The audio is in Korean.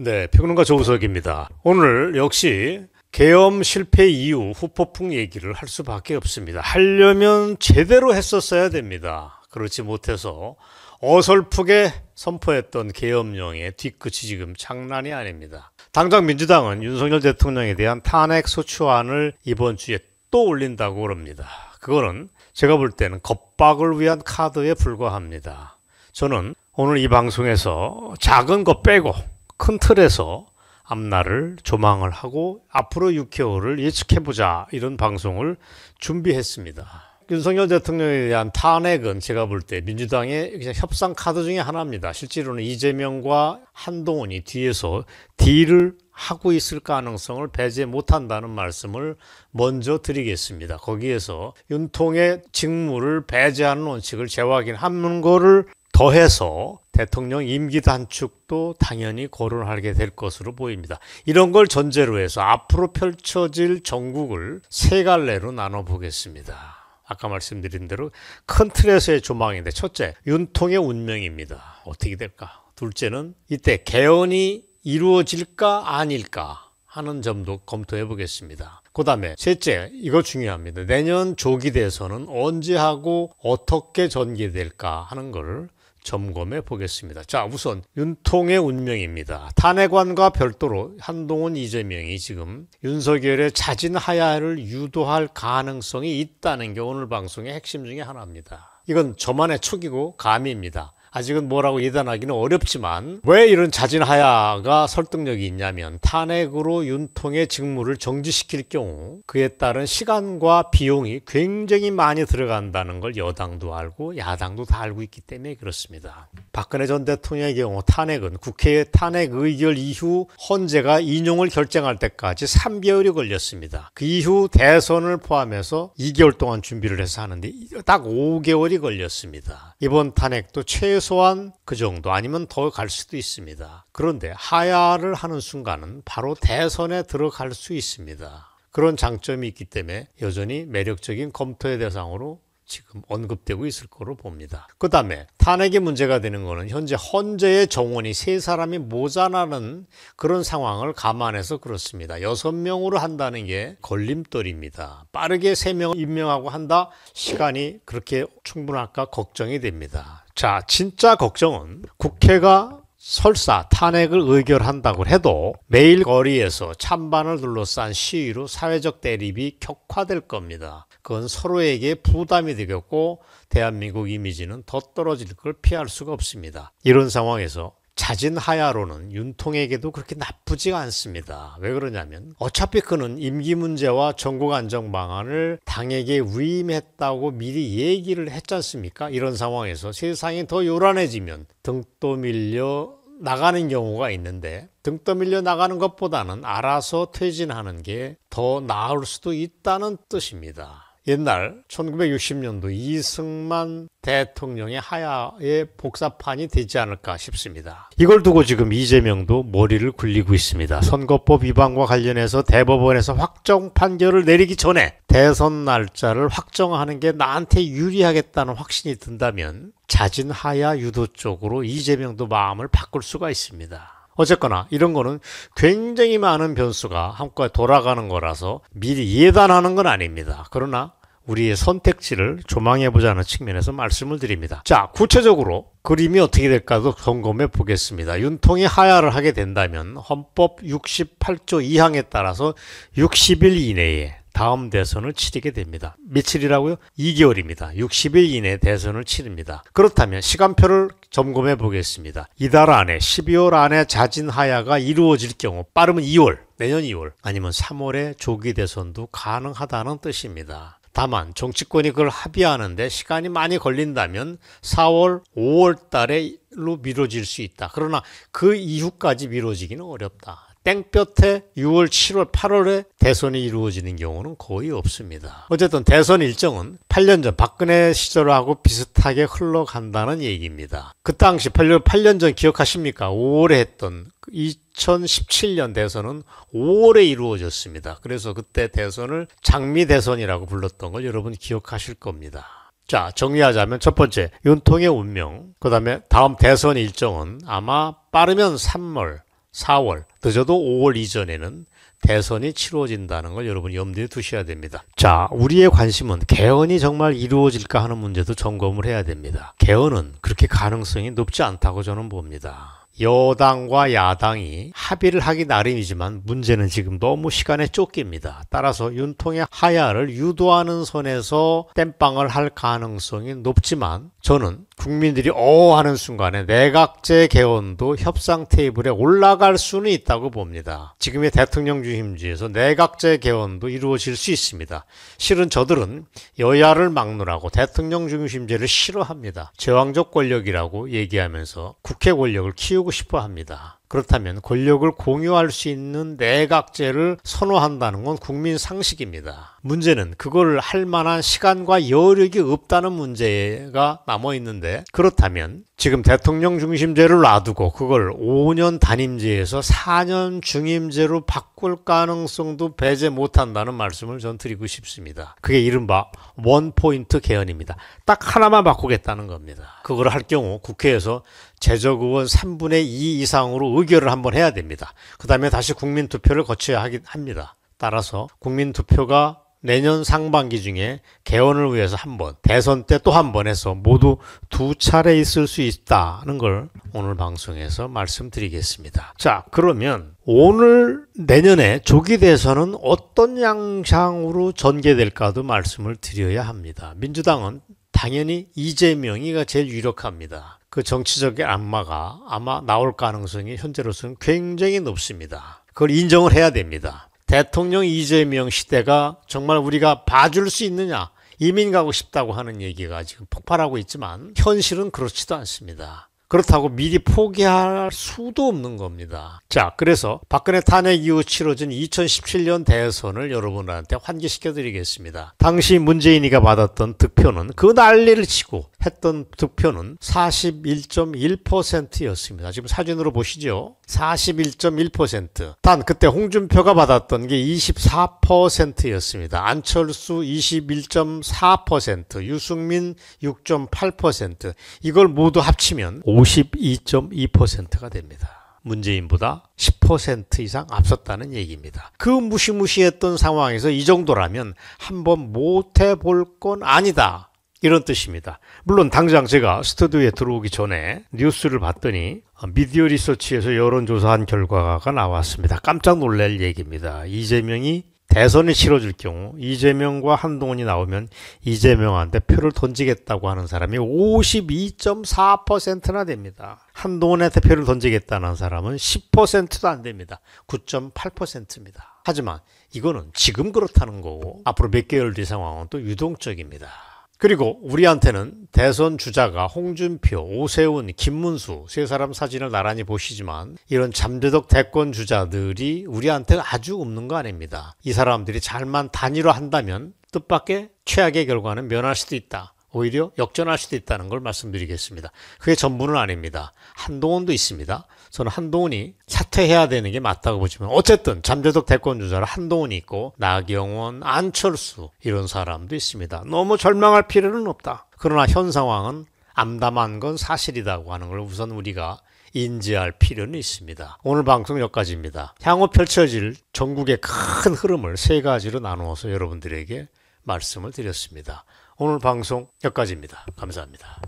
네, 평론가 조우석입니다. 오늘 역시 계엄 실패 이후 후폭풍 얘기를 할 수밖에 없습니다. 하려면 제대로 했었어야 됩니다. 그렇지 못해서 어설프게 선포했던 계엄령의 뒤끝이 지금 장난이 아닙니다. 당장 민주당은 윤석열 대통령에 대한 탄핵 소추안을 이번 주에 또 올린다고 그럽니다. 그거는 제가 볼 때는 겁박을 위한 카드에 불과합니다. 저는 오늘 이 방송에서 작은 거 빼고 큰 틀에서 앞날을 조망을 하고 앞으로 6개월을 예측해보자, 이런 방송을 준비했습니다. 윤석열 대통령에 대한 탄핵은 제가 볼 때 민주당의 그냥 협상 카드 중에 하나입니다. 실제로는 이재명과 한동훈이 뒤에서 딜을 하고 있을 가능성을 배제 못한다는 말씀을 먼저 드리겠습니다. 거기에서 윤통의 직무를 배제하는 원칙을 재확인하는 거를 더해서 대통령 임기 단축도 당연히 거론하게 될 것으로 보입니다. 이런 걸 전제로 해서 앞으로 펼쳐질 정국을 세 갈래로 나눠보겠습니다. 아까 말씀드린 대로 큰 틀에서의 조망인데, 첫째, 윤통의 운명입니다. 어떻게 될까? 둘째는 이때 개헌이 이루어질까 아닐까 하는 점도 검토해 보겠습니다. 그 다음에 셋째, 이거 중요합니다. 내년 조기 대선은 언제 하고 어떻게 전개될까 하는 걸 점검해 보겠습니다. 자, 우선 윤통의 운명입니다. 탄핵안과 별도로 한동훈, 이재명이 지금 윤석열의 자진 하야를 유도할 가능성이 있다는 게 오늘 방송의 핵심 중에 하나입니다. 이건 저만의 촉이고 감입니다. 아직은 뭐라고 예단하기는 어렵지만, 왜 이런 자진 하야가 설득력이 있냐면, 탄핵으로 윤통의 직무를 정지시킬 경우 그에 따른 시간과 비용이 굉장히 많이 들어간다는 걸 여당도 알고 야당도 다 알고 있기 때문에 그렇습니다. 박근혜 전 대통령의 경우 탄핵은 국회의 탄핵 의결 이후 헌재가 인용을 결정할 때까지 3개월이 걸렸습니다. 그 이후 대선을 포함해서 2개월 동안 준비를 해서 하는데 딱 5개월이 걸렸습니다. 이번 탄핵도 최소한 그 정도, 아니면 더 갈 수도 있습니다. 그런데 하야를 하는 순간은 바로 대선에 들어갈 수 있습니다. 그런 장점이 있기 때문에 여전히 매력적인 검토의 대상으로 지금 언급되고 있을 거로 봅니다. 그 다음에 탄핵이 문제가 되는 거는 현재 헌재의 정원이 3사람이 모자라는 그런 상황을 감안해서 그렇습니다. 6명으로 한다는 게 걸림돌입니다. 빠르게 3명 임명하고 한다? 시간이 그렇게 충분할까 걱정이 됩니다. 자, 진짜 걱정은 국회가 설사 탄핵을 의결한다고 해도 매일 거리에서 찬반을 둘러싼 시위로 사회적 대립이 격화될 겁니다. 그건 서로에게 부담이 되겠고 대한민국 이미지는 더 떨어질 걸 피할 수가 없습니다. 이런 상황에서 자진 하야로는 윤통에게도 그렇게 나쁘지가 않습니다. 왜 그러냐면 어차피 그는 임기 문제와 전국 안정 방안을 당에게 위임했다고 미리 얘기를 했지 않습니까? 이런 상황에서 세상이 더 요란해지면 등 떠밀려 나가는 경우가 있는데, 등 떠밀려 나가는 것보다는 알아서 퇴진하는 게 더 나을 수도 있다는 뜻입니다. 옛날 1960년도 이승만 대통령의 하야의 복사판이 되지 않을까 싶습니다. 이걸 두고 지금 이재명도 머리를 굴리고 있습니다. 선거법 위반과 관련해서 대법원에서 확정 판결을 내리기 전에 대선 날짜를 확정하는 게 나한테 유리하겠다는 확신이 든다면 자진 하야 유도 쪽으로 이재명도 마음을 바꿀 수가 있습니다. 어쨌거나 이런 거는 굉장히 많은 변수가 한꺼번에 돌아가는 거라서 미리 예단하는 건 아닙니다. 그러나 우리의 선택지를 조망해보자는 측면에서 말씀을 드립니다. 자, 구체적으로 그림이 어떻게 될까도 점검해 보겠습니다. 윤통이 하야를 하게 된다면 헌법 68조 2항에 따라서 60일 이내에 다음 대선을 치르게 됩니다. 며칠이라고요? 2개월입니다. 60일 이내에 대선을 치릅니다. 그렇다면 시간표를 점검해 보겠습니다. 이달 안에 12월 안에 자진 하야가 이루어질 경우 빠르면 2월, 내년 2월 아니면 3월에 조기 대선도 가능하다는 뜻입니다. 다만 정치권이 그걸 합의하는데 시간이 많이 걸린다면 4월, 5월 달에로 미뤄질 수 있다. 그러나 그 이후까지 미뤄지기는 어렵다. 땡볕에 6월, 7월, 8월에 대선이 이루어지는 경우는 거의 없습니다. 어쨌든 대선 일정은 8년 전 박근혜 시절하고 비슷하게 흘러간다는 얘기입니다. 그 당시 8년 전 기억하십니까? 5월에 했던 2017년 대선은 5월에 이루어졌습니다. 그래서 그때 대선을 장미 대선이라고 불렀던 걸 여러분 기억하실 겁니다. 자, 정리하자면 첫 번째, 윤통의 운명. 그 다음에 다음 대선 일정은 아마 빠르면 3월, 4월, 늦어도 5월 이전에는 대선이 치러진다는 걸 여러분이 염두에 두셔야 됩니다. 자, 우리의 관심은 개헌이 정말 이루어질까 하는 문제도 점검을 해야 됩니다. 개헌은 그렇게 가능성이 높지 않다고 저는 봅니다. 여당과 야당이 합의를 하기 나름이지만 문제는 지금 너무 시간에 쫓깁니다. 따라서 윤통의 하야를 유도하는 선에서 땜빵을 할 가능성이 높지만 저는 국민들이 하는 순간에 내각제 개헌도 협상 테이블에 올라갈 수는 있다고 봅니다. 지금의 대통령 중심주의에서 내각제 개헌도 이루어질 수 있습니다. 실은 저들은 여야를 막론하고 대통령 중심제를 싫어합니다. 제왕적 권력이라고 얘기하면서 국회 권력을 키우고 싶어 합니다. 그렇다면 권력을 공유할 수 있는 내각제를 선호한다는 건 국민 상식입니다. 문제는 그걸 할 만한 시간과 여력이 없다는 문제가 남아 있는데, 그렇다면 지금 대통령 중심제를 놔두고 그걸 5년 단임제에서 4년 중임제로 바꿀 가능성도 배제 못한다는 말씀을 전 드리고 싶습니다. 그게 이른바 원포인트 개헌입니다. 딱 하나만 바꾸겠다는 겁니다. 그걸 할 경우 국회에서 재적의원 3분의 2 이상으로 의결을 한번 해야 됩니다. 그 다음에 다시 국민투표를 거쳐야 합니다. 따라서 국민투표가 내년 상반기 중에 개헌을 위해서 한 번, 대선 때 또 한 번 해서 모두 2차례 있을 수 있다는 걸 오늘 방송에서 말씀드리겠습니다. 자, 그러면 오늘 내년에 조기 대선은 어떤 양상으로 전개될까도 말씀을 드려야 합니다. 민주당은 당연히 이재명이가 제일 유력합니다. 그 정치적인 악마가 아마 나올 가능성이 현재로서는 굉장히 높습니다. 그걸 인정을 해야 됩니다. 대통령 이재명 시대가 정말 우리가 봐줄 수 있느냐, 이민 가고 싶다고 하는 얘기가 지금 폭발하고 있지만 현실은 그렇지도 않습니다. 그렇다고 미리 포기할 수도 없는 겁니다. 자, 그래서 박근혜 탄핵 이후 치러진 2017년 대선을 여러분한테 환기시켜 드리겠습니다. 당시 문재인이가 받았던 득표는 그 난리를 치고 했던 득표는 41.1%였습니다. 지금 사진으로 보시죠. 41.1%. 단 그때 홍준표가 받았던 게 24%였습니다. 안철수 21.4%, 유승민 6.8%. 이걸 모두 합치면 52.2%가 됩니다. 문재인보다 10% 이상 앞섰다는 얘기입니다. 그 무시무시했던 상황에서 이 정도라면 한번 못해볼 건 아니다, 이런 뜻입니다. 물론 당장 제가 스튜디오에 들어오기 전에 뉴스를 봤더니 미디어 리서치에서 여론조사한 결과가 나왔습니다. 깜짝 놀랄 얘기입니다. 이재명이 대선이 치러질 경우 이재명과 한동훈이 나오면 이재명한테 표를 던지겠다고 하는 사람이 52.4%나 됩니다. 한동훈한테 표를 던지겠다는 사람은 10%도 안 됩니다. 9.8%입니다. 하지만 이거는 지금 그렇다는 거고 앞으로 몇 개월 뒤 상황은 또 유동적입니다. 그리고 우리한테는 대선 주자가 홍준표, 오세훈, 김문수 세 사람 사진을 나란히 보시지만 이런 잠재적 대권 주자들이 우리한테 아주 없는 거 아닙니다. 이 사람들이 잘만 단일화한다면 뜻밖의 최악의 결과는 면할 수도 있다. 오히려 역전할 수도 있다는 걸 말씀드리겠습니다. 그게 전부는 아닙니다. 한동훈도 있습니다. 저는 한동훈이 사퇴해야 되는 게 맞다고 보지만 어쨌든 잠재적 대권주자로 한동훈이 있고 나경원, 안철수 이런 사람도 있습니다. 너무 절망할 필요는 없다. 그러나 현 상황은 암담한 건 사실이라고 하는 걸 우선 우리가 인지할 필요는 있습니다. 오늘 방송 여기까지입니다. 향후 펼쳐질 전국의 큰 흐름을 세 가지로 나누어서 여러분들에게 말씀을 드렸습니다. 오늘 방송 여기까지입니다. 감사합니다.